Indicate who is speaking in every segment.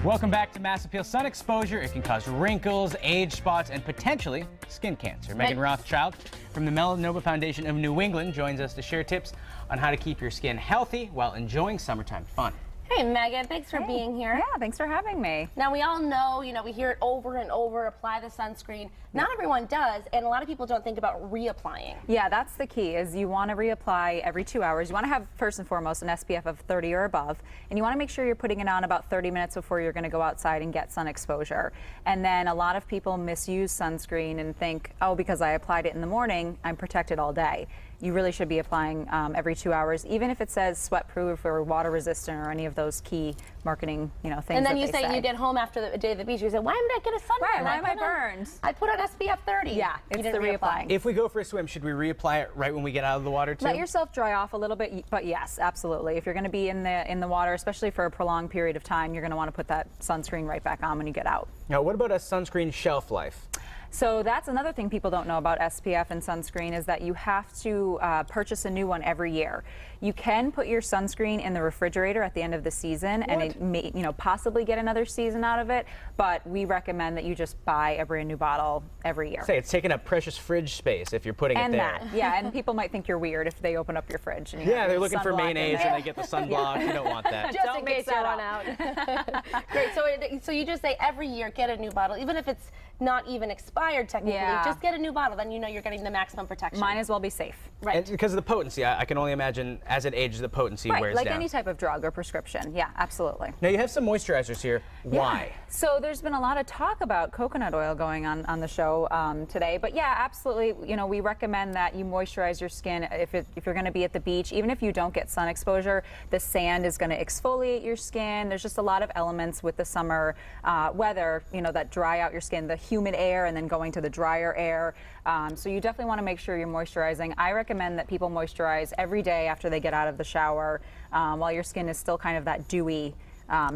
Speaker 1: Welcome back to Mass Appeal. Sun exposure, it can cause wrinkles, age spots, and potentially skin cancer. Meghan Rothschild from the Melanoma Foundation of New England joins us to share tips on how to keep your skin healthy while enjoying summertime fun.
Speaker 2: Hey, Megan, thanks for being here.
Speaker 3: Yeah, thanks for having me.
Speaker 2: Now, we all know, we hear it over and over, apply the sunscreen. Not everyone does, and a lot of people don't think about reapplying.
Speaker 3: Yeah, that's the key, is you want to reapply every 2 hours. You want to have, first and foremost, an SPF of 30 or above, and you want to make sure you're putting it on about 30 minutes before you're going to go outside and get sun exposure. And then a lot of people misuse sunscreen and think, oh, because I applied it in the morning, I'm protected all day. You really should be applying every 2 hours, even if it says sweat-proof or water-resistant or any of those key marketing, things.
Speaker 2: And then
Speaker 3: that
Speaker 2: you
Speaker 3: they
Speaker 2: say you get home after the day of the beach, you say, why did I get a sunburn?
Speaker 3: Right, why am I burned?
Speaker 2: I put on SPF 30.
Speaker 3: Yeah, it's the reapplying.
Speaker 1: If we go for a swim, should we reapply it right when we get out of the water too?
Speaker 3: Let yourself dry off a little bit, but yes, absolutely. If you're going to be in the water, especially for a prolonged period of time, you're going to want to put that sunscreen right back on when you get out.
Speaker 1: Now, what about a sunscreen shelf life?
Speaker 3: So that's another thing people don't know about SPF and sunscreen is that you have to purchase a new one every year. You can put your sunscreen in the refrigerator at the end of the season and it may, possibly get another season out of it, but we recommend that you just buy a brand new bottle every year.
Speaker 1: Say it's taking up precious fridge space if you're putting it there.
Speaker 3: And people might think you're weird if they open up your fridge. And
Speaker 1: yeah, they're looking for mayonnaise and they get the sunblock. You don't want that.
Speaker 2: Just in case you run out. Great. So you just say every year get a new bottle, even if it's not even expired technically.
Speaker 3: Yeah.
Speaker 2: Just get a new bottle, then you know you're getting the maximum protection.
Speaker 3: Might as well be safe.
Speaker 2: Right.
Speaker 1: And because of the potency, I can only imagine as it ages, the potency wears
Speaker 3: like
Speaker 1: down.
Speaker 3: any type of drug or prescription. Yeah, absolutely.
Speaker 1: Now you have some moisturizers here. Why?
Speaker 3: So there's been a lot of talk about coconut oil going on the show today, but yeah, absolutely. We recommend that you moisturize your skin if you're going to be at the beach. Even if you don't get sun exposure, the sand is going to exfoliate your skin. There's just a lot of elements with the summer weather, that dry out your skin, the humid air and then going to the drier air. So you definitely want to make sure you're moisturizing. I recommend that people moisturize every day after they get out of the shower while your skin is still kind of that dewy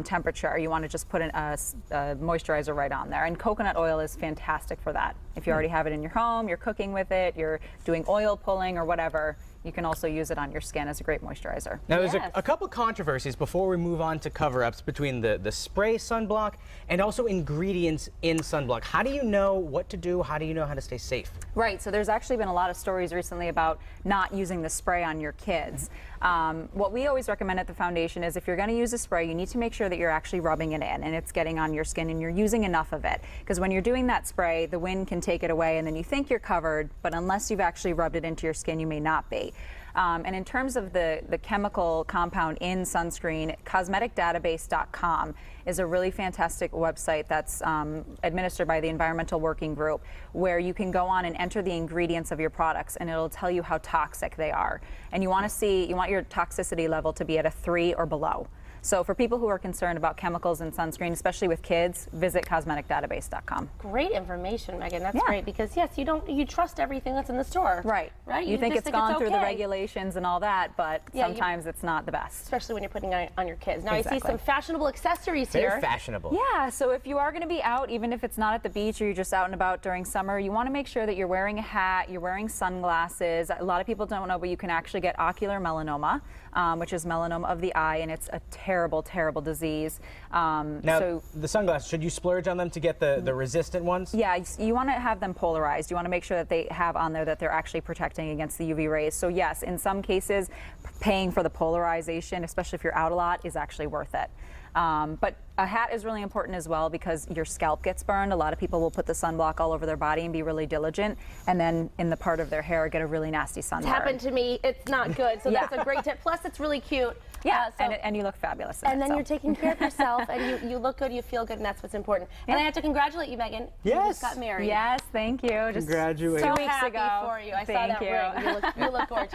Speaker 3: temperature. You want to just put a moisturizer right on there. And coconut oil is fantastic for that. If you already have it in your home, you're cooking with it, you're doing oil pulling or whatever, you can also use it on your skin as a great moisturizer.
Speaker 1: Now, there's a couple controversies before we move on to cover-ups between the spray sunblock and also ingredients in sunblock. How do you know what to do? How do you know how to stay safe?
Speaker 3: Right, so there's actually been a lot of stories recently about not using the spray on your kids. What we always recommend at the foundation is if you're going to use a spray, you need to make sure that you're actually rubbing it in and it's getting on your skin and you're using enough of it. Because when you're doing that spray, the wind can take it away and then you think you're covered, but unless you've actually rubbed it into your skin, you may not be. And in terms of the chemical compound in sunscreen, cosmeticdatabase.com is a really fantastic website that's administered by the Environmental Working Group, where you can go on and enter the ingredients of your products and it'll tell you how toxic they are. And you want your toxicity level to be at a 3 or below. So for people who are concerned about chemicals in sunscreen, especially with kids, visit cosmeticdatabase.com.
Speaker 2: Great information, Megan. That's great because yes, you trust everything that's in the store.
Speaker 3: Right.
Speaker 2: Right.
Speaker 3: You think it's gone through the regulations and all that, but sometimes it's not the best.
Speaker 2: Especially when you're putting it on your kids. Now I see some fashionable accessories here.
Speaker 1: Very fashionable.
Speaker 3: Yeah. So if you are going to be out, even if it's not at the beach or you're just out and about during summer, you want to make sure that you're wearing a hat, you're wearing sunglasses. A lot of people don't know, but you can actually get ocular melanoma, which is melanoma of the eye, and it's a terrible disease.
Speaker 1: Now, the sunglasses, should you splurge on them to get the resistant ones?
Speaker 3: Yeah, you want to have them polarized. You want to make sure that they have on there that they're actually protecting against the UV rays. So yes, in some cases, paying for the polarization, especially if you're out a lot, is actually worth it. But a hat is really important as well because your scalp gets burned. A lot of people will put the sunblock all over their body and be really diligent, and then in the part of their hair get a really nasty sunburn.
Speaker 2: It's happened to me. It's not good. So that's a great tip. Plus, it's really cute.
Speaker 3: Yeah, and you look fabulous.
Speaker 2: And then you're taking care of yourself, and you look good, you feel good, and that's what's important. And I have to congratulate you, Megan.
Speaker 1: Yes.
Speaker 2: You just got married.
Speaker 3: Yes, thank you. Just
Speaker 1: Congratulations.
Speaker 2: So
Speaker 3: 2 weeks
Speaker 2: happy
Speaker 3: ago.
Speaker 2: for you. I saw
Speaker 3: Thank
Speaker 2: that ring. You look gorgeous.